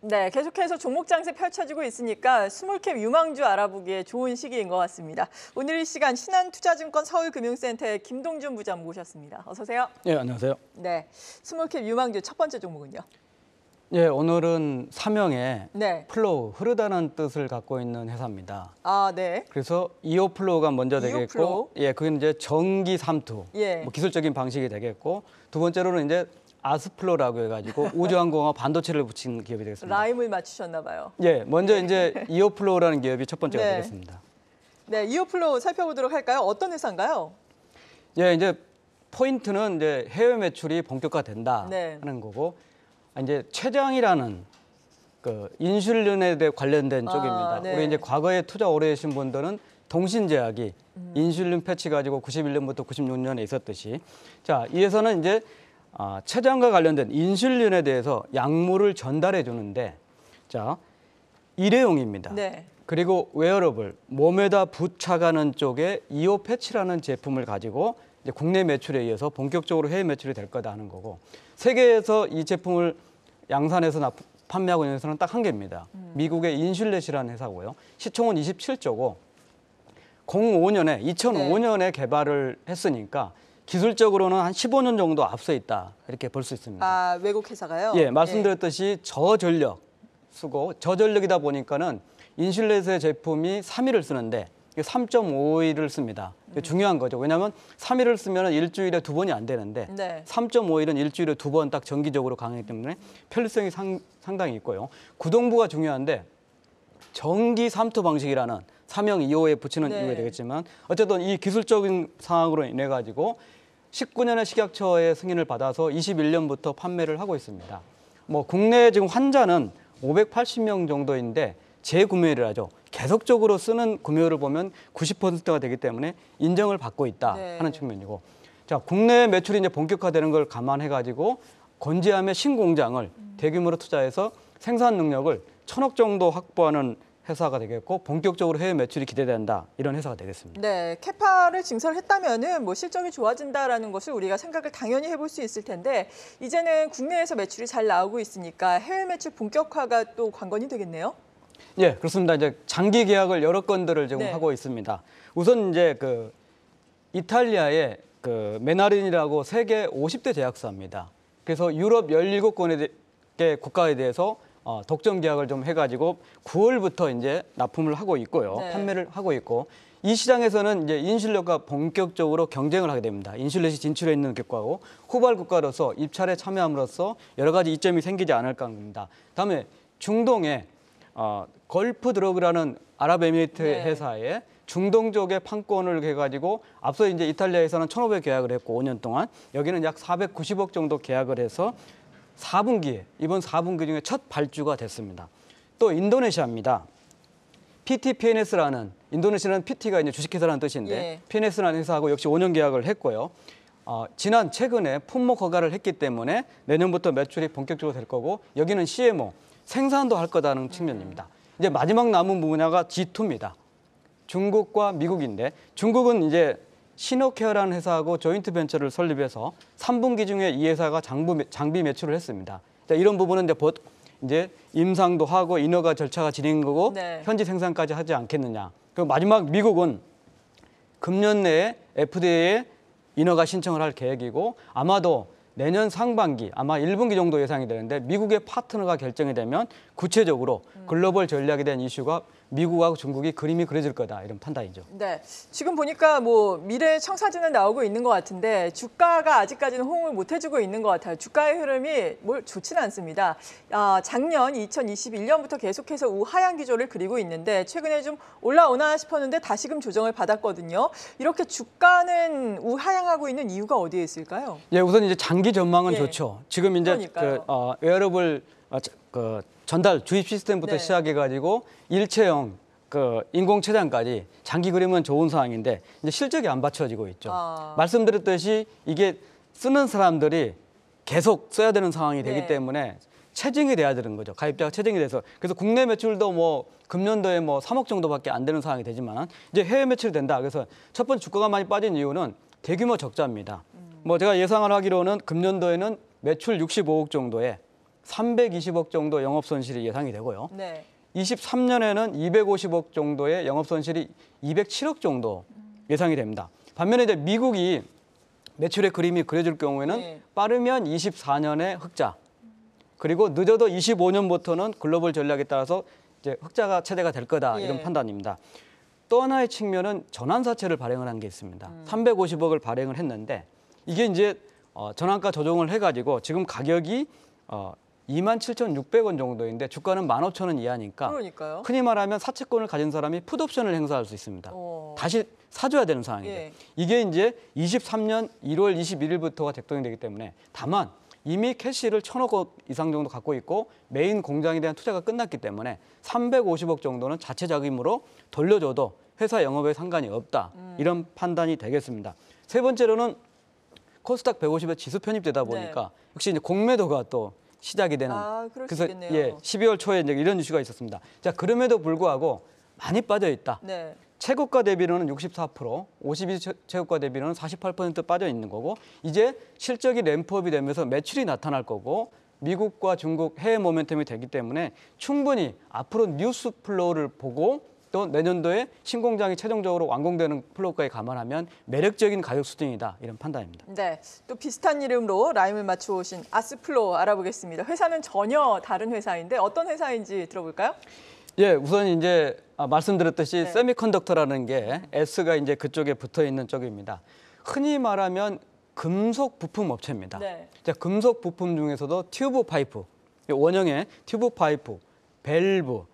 네, 계속해서 종목 장세 펼쳐지고 있으니까 스몰캡 유망주 알아보기에 좋은 시기인 것 같습니다. 오늘 이 시간 신한투자증권 서울금융센터의 김동준 부장 모셨습니다. 어서 오세요. 네, 안녕하세요. 네, 스몰캡 유망주 첫 번째 종목은요? 네, 오늘은 사명에 네. 플로우, 흐르다는 뜻을 갖고 있는 회사입니다. 아, 네. 그래서 이오플로우가 먼저 되겠고, 이오플로우? 예, 그게 이제 전기 삼투, 예. 뭐 기술적인 방식이 되겠고, 두 번째로는 이제 아스플로라고 해가지고 우주항공과 반도체를 붙인 기업이 되겠습니다. 라임을 맞추셨나 봐요. 예, 먼저 이제 이오플로우라는 기업이 첫 번째가 네. 되겠습니다. 네, 이오플로우 살펴보도록 할까요? 어떤 회사인가요? 예, 이제 포인트는 이제 해외 매출이 본격화된다 네. 하는 거고, 이제 최장이라는 그 인슐린에 대해 관련된 쪽입니다. 네. 우리 이제 과거에 투자 오래 하신 분들은 동신제약이 인슐린 패치 가지고 91년부터 96년에 있었듯이, 자, 이 회사는 이제 췌장과 관련된 인슐린에 대해서 약물을 전달해 주는데, 자, 일회용입니다. 네. 그리고 웨어러블, 몸에다 부착하는 쪽에 이오 패치라는 제품을 가지고 이제 국내 매출에 의해서 본격적으로 해외 매출이 될 거다 하는 거고, 세계에서 이 제품을 양산해서 판매하고 있는 회사는 딱 한 개입니다. 미국의 인슐렛이라는 회사고요. 시총은 27조고 2005년에 개발을 했으니까 기술적으로는 한 15년 정도 앞서 있다 이렇게 볼 수 있습니다. 아, 외국 회사가요? 예, 말씀드렸듯이 저전력 쓰고 저전력이다 보니까는 인슐렛의 제품이 3일을 쓰는데 3.5일을 씁니다. 중요한 거죠. 왜냐하면 3일을 쓰면 일주일에 2번이 안 되는데 네. 3.5일은 일주일에 2번 딱 정기적으로 강하기 때문에 편리성이 상당히 있고요. 구동부가 중요한데 전기 삼투 방식이라는 사명 2호에 붙이는 네. 이유가 되겠지만 어쨌든 이 기술적인 상황으로 인해 가지고 19년에 식약처의 승인을 받아서 21년부터 판매를 하고 있습니다. 뭐 국내 지금 환자는 580명 정도인데 재구매를 하죠. 계속적으로 쓰는 구매율을 보면 90%가 되기 때문에 인정을 받고 있다 네. 하는 측면이고, 자, 국내 매출이 이제 본격화되는 걸 감안해 가지고 건재함의 신공장을 대규모로 투자해서 생산 능력을 1,000억 정도 확보하는 회사가 되겠고 본격적으로 해외 매출이 기대된다 이런 회사가 되겠습니다. 네, 캐파를 증설했다면은 뭐 실적이 좋아진다라는 것을 우리가 생각을 당연히 해볼 수 있을 텐데 이제는 국내에서 매출이 잘 나오고 있으니까 해외 매출 본격화가 또 관건이 되겠네요. 예, 그렇습니다. 이제 장기 계약을 여러 건들을 지금 네. 하고 있습니다. 우선 이제 그 이탈리아의 그 메나린이라고 세계 50대 제약사입니다. 그래서 유럽 17개 국가에 대해서 독점 계약을 좀 해가지고 9월부터 이제 납품을 하고 있고요. 네. 판매를 하고 있고, 이 시장에서는 이제 인슐렛과 본격적으로 경쟁을 하게 됩니다. 인슐렛이 진출해 있는 국가고 후발 국가로서 입찰에 참여함으로써 여러 가지 이점이 생기지 않을까 합니다. 다음에 중동에 걸프 드러그라는 아랍에미리트 네. 회사에 중동 쪽에 판권을 해가지고 앞서 이제 이탈리아에서는 1,500 계약을 했고 5년 동안 여기는 약 490억 정도 계약을 해서 4분기에 이번 4분기 중에 첫 발주가 됐습니다. 또 인도네시아입니다. PTPNS라는 인도네시아는 PT가 이제 주식회사라는 뜻인데 예. PNS라는 회사하고 역시 5년 계약을 했고요. 최근에 품목 허가를 했기 때문에 내년부터 매출이 본격적으로 될 거고 여기는 CMO 생산도 할 거다는 측면입니다. 이제 마지막 남은 분야가 G2입니다. 중국과 미국인데 중국은 이제 시노케어라는 회사하고 조인트 벤처를 설립해서 3분기 중에 이 회사가 장비 매출을 했습니다. 자, 이런 부분은 이제 임상도 하고 인허가 절차가 진행인 거고 네. 현지 생산까지 하지 않겠느냐. 그리고 마지막 미국은 금년 내에 FDA에 인허가 신청을 할 계획이고 아마도 내년 상반기 아마 1분기 정도 예상이 되는데 미국의 파트너가 결정이 되면 구체적으로 글로벌 전략에 대한 이슈가 미국하고 중국이 그림이 그려질 거다 이런 판단이죠. 네, 지금 보니까 뭐 미래 청사진은 나오고 있는 것 같은데 주가가 아직까지는 호응을 못 해주고 있는 것 같아요. 주가의 흐름이 뭘 좋지는 않습니다. 작년 2021년부터 계속해서 우하향 기조를 그리고 있는데 최근에 좀 올라오나 싶었는데 다시금 조정을 받았거든요. 이렇게 주가는 우하향하고 있는 이유가 어디에 있을까요? 예, 우선 이제 장기 전망은 예. 좋죠. 지금 이제 웨어러블 전달 주입 시스템부터 네. 시작해가지고 일체형 인공췌장까지 장기 그림은 좋은 상황인데 이제 실적이 안 받쳐지고 있죠. 말씀드렸듯이 이게 쓰는 사람들이 계속 써야 되는 상황이 되기 네. 때문에 체증이 돼야 되는 거죠. 가입자가 체증이 돼서. 그래서 국내 매출도 뭐 금년도에 뭐 3억 정도밖에 안 되는 상황이 되지만 이제 해외 매출이 된다. 그래서 첫 번째 주가가 많이 빠진 이유는 대규모 적자입니다. 뭐 제가 예상을 하기로는 금년도에는 매출 65억 정도에 320억 정도 영업 손실이 예상이 되고요. 네. 23년에는 250억 정도의 영업 손실이 207억 정도 예상이 됩니다. 반면에 이제 미국이 매출의 그림이 그려질 경우에는 네. 빠르면 24년에 흑자, 그리고 늦어도 25년부터는 글로벌 전략에 따라서 이제 흑자가 최대가 될 거다 이런 예. 판단입니다. 또 하나의 측면은 전환사채를 발행을 한 게 있습니다. 350억을 발행을 했는데 이게 이제 전환가 조정을 해가지고 지금 가격이 27,600원 정도인데 주가는 15,000원 이하니까 그러니까요. 흔히 말하면 사채권을 가진 사람이 풋옵션을 행사할 수 있습니다. 다시 사줘야 되는 상황인데 예. 이게 이제 23년 1월 21일부터가 작동이 되기 때문에 다만 이미 캐시를 1,000억 이상 정도 갖고 있고 메인 공장에 대한 투자가 끝났기 때문에 350억 정도는 자체 자금으로 돌려줘도 회사 영업에 상관이 없다. 이런 판단이 되겠습니다. 세 번째로는 코스닥 150에 지수 편입되다 보니까 역시 이제 공매도가 또 시작이 되는. 그럴 수 그래서 있겠네요. 예, 12월 초에 이제 이런 이슈가 있었습니다. 자, 그럼에도 불구하고 많이 빠져 있다. 네. 최고가 대비로는 64%, 52 최고가 대비로는 48% 빠져 있는 거고 이제 실적이 램프업이 되면서 매출이 나타날 거고 미국과 중국 해외 모멘텀이 되기 때문에 충분히 앞으로 뉴스 플로우를 보고 또 내년도에 신공장이 최종적으로 완공되는 플로우까지 감안하면 매력적인 가격 수준이다 이런 판단입니다. 네, 또 비슷한 이름으로 라임을 맞춰오신 아스플로 알아보겠습니다. 회사는 전혀 다른 회사인데 어떤 회사인지 들어볼까요? 예, 우선 이제 말씀드렸듯이 네. 세미컨덕터라는 게 S가 이제 그쪽에 붙어 있는 쪽입니다. 흔히 말하면 금속 부품 업체입니다. 네. 자, 금속 부품 중에서도 튜브 파이프, 원형의 튜브 파이프, 밸브,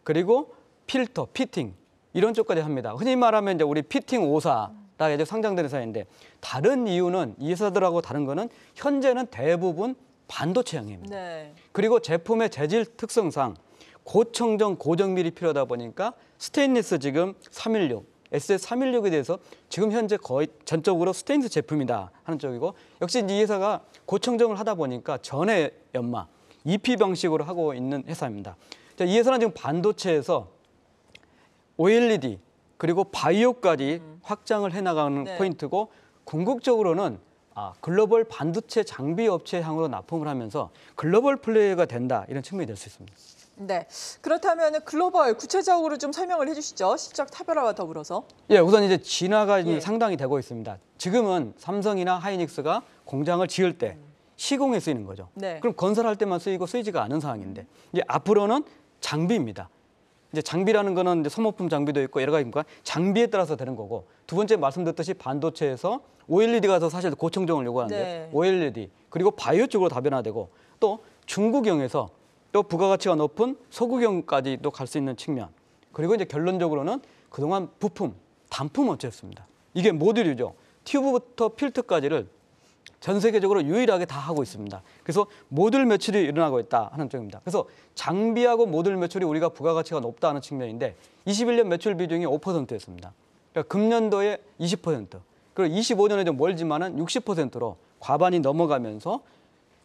그리고 필터, 피팅 이런 쪽까지 합니다. 흔히 말하면 이제 우리 피팅 5사가 이제 상장된 회사인데 다른 이유는 이 회사들하고 다른 거는 현재는 대부분 반도체형입니다. 네. 그리고 제품의 재질 특성상 고청정, 고정밀이 필요하다 보니까 스테인리스 지금 316, SS316에 대해서 지금 현재 거의 전적으로 스테인리스 제품이다 하는 쪽이고 역시 이 회사가 고청정을 하다 보니까 전해 연마, EP 방식으로 하고 있는 회사입니다. 자, 이 회사는 지금 반도체에서 OLED 그리고 바이오까지 확장을 해나가는 네. 포인트고 궁극적으로는 글로벌 반도체 장비 업체 향으로 납품을 하면서 글로벌 플레이어가 된다 이런 측면이 될 수 있습니다. 네. 그렇다면 글로벌 구체적으로 좀 설명을 해주시죠. 실적 차별화와 더불어서. 예, 우선 이제 진화가 예. 상당히 되고 있습니다. 지금은 삼성이나 하이닉스가 공장을 지을 때 시공에 쓰이는 거죠. 네. 그럼 건설할 때만 쓰이고 쓰이지가 않은 상황인데 이제 앞으로는 장비입니다. 이제 장비라는 거는 이제 소모품 장비도 있고 여러 가지니까 장비에 따라서 되는 거고 두 번째 말씀드렸듯이 반도체에서 OLED가 더 사실 고청정을 요구하는데 네. OLED 그리고 바이오 쪽으로 다변화되고 또 중국형에서 또 부가가치가 높은 소국형까지도 갈 수 있는 측면 그리고 이제 결론적으로는 그동안 부품, 단품 업체였습니다. 이게 모듈이죠. 튜브부터 필터까지를 전 세계적으로 유일하게 다 하고 있습니다. 그래서 모듈 매출이 일어나고 있다 하는 쪽입니다. 그래서 장비하고 모듈 매출이 우리가 부가가치가 높다 하는 측면인데 21년 매출 비중이 5%였습니다. 그러니까 금년도에 20%, 그리고 25년에 좀 멀지만은 60%로 과반이 넘어가면서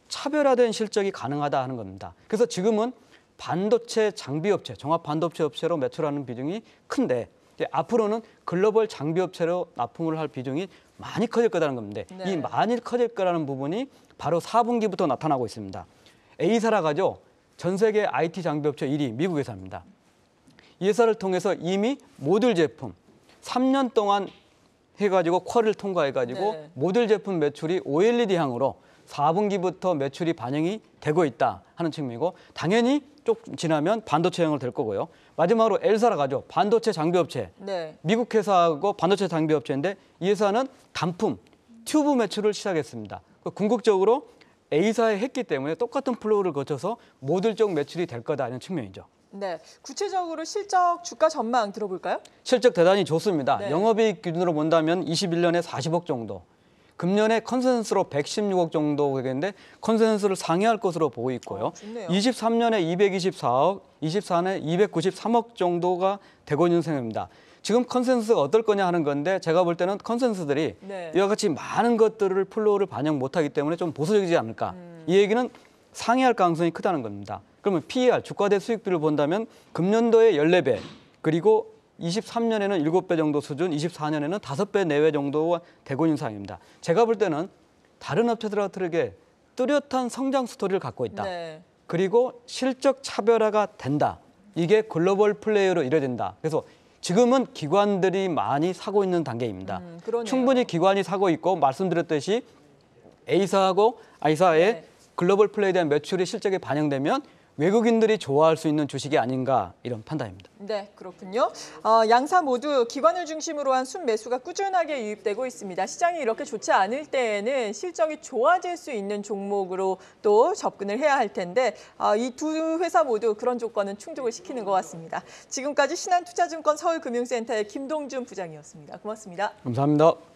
차별화된 실적이 가능하다 하는 겁니다. 그래서 지금은 반도체 장비업체, 종합 반도체 업체로 매출하는 비중이 큰데 이제 앞으로는 글로벌 장비업체로 납품을 할 비중이 많이 커질 거라는 건데 네. 이 많이 커질 거라는 부분이 바로 4분기부터 나타나고 있습니다. A사라가죠. 전 세계 IT 장비업체 1위 미국 회사입니다. 이 회사를 통해서 이미 모듈 제품 3년 동안 해가지고 퀄을 통과해가지고 네. 모듈 제품 매출이 OLED 향으로 4분기부터 매출이 반영이 되고 있다 하는 측면이고 당연히 좀 지나면 반도체형을 될 거고요. 마지막으로 L사라 가죠. 반도체 장비업체. 네. 미국 회사하고 반도체 장비업체인데 이 회사는 단품, 튜브 매출을 시작했습니다. 궁극적으로 A사에 했기 때문에 똑같은 플로우를 거쳐서 모듈 쪽 매출이 될 거다 이런 측면이죠. 네. 구체적으로 실적 주가 전망 들어볼까요? 실적 대단히 좋습니다. 네. 영업이익 기준으로 본다면 21년에 40억 정도. 금년에 컨센서스로 116억 정도 되겠는데 컨센서스를 상회할 것으로 보고 있고요. 좋네요. 23년에 224억, 24년에 293억 정도가 되고 있는 상황입니다. 지금 컨센서스가 어떨 거냐 하는 건데 제가 볼 때는 컨센서스들이 네. 이와 같이 많은 것들을 플로우를 반영 못하기 때문에 좀 보수적이지 않을까. 이 얘기는 상회할 가능성이 크다는 겁니다. 그러면 PER, 주가 대 수익비를 본다면 금년도에 14배, 그리고 23년에는 7배 정도 수준, 24년에는 5배 내외 정도가 되고 있는 상황입니다. 제가 볼 때는 다른 업체들과 다르게 뚜렷한 성장 스토리를 갖고 있다. 네. 그리고 실적 차별화가 된다. 이게 글로벌 플레이어로 이뤄진다. 그래서 지금은 기관들이 많이 사고 있는 단계입니다. 그러네요. 충분히 기관이 사고 있고 말씀드렸듯이 A사하고 I사의 네. 글로벌 플레이에 대한 매출이 실적에 반영되면 외국인들이 좋아할 수 있는 주식이 아닌가 이런 판단입니다. 네, 그렇군요. 양사 모두 기관을 중심으로 한 순매수가 꾸준하게 유입되고 있습니다. 시장이 이렇게 좋지 않을 때에는 실적이 좋아질 수 있는 종목으로 또 접근을 해야 할 텐데 이 두 회사 모두 그런 조건은 충족을 시키는 것 같습니다. 지금까지 신한투자증권 서울금융센터의 김동준 부장이었습니다. 고맙습니다. 감사합니다.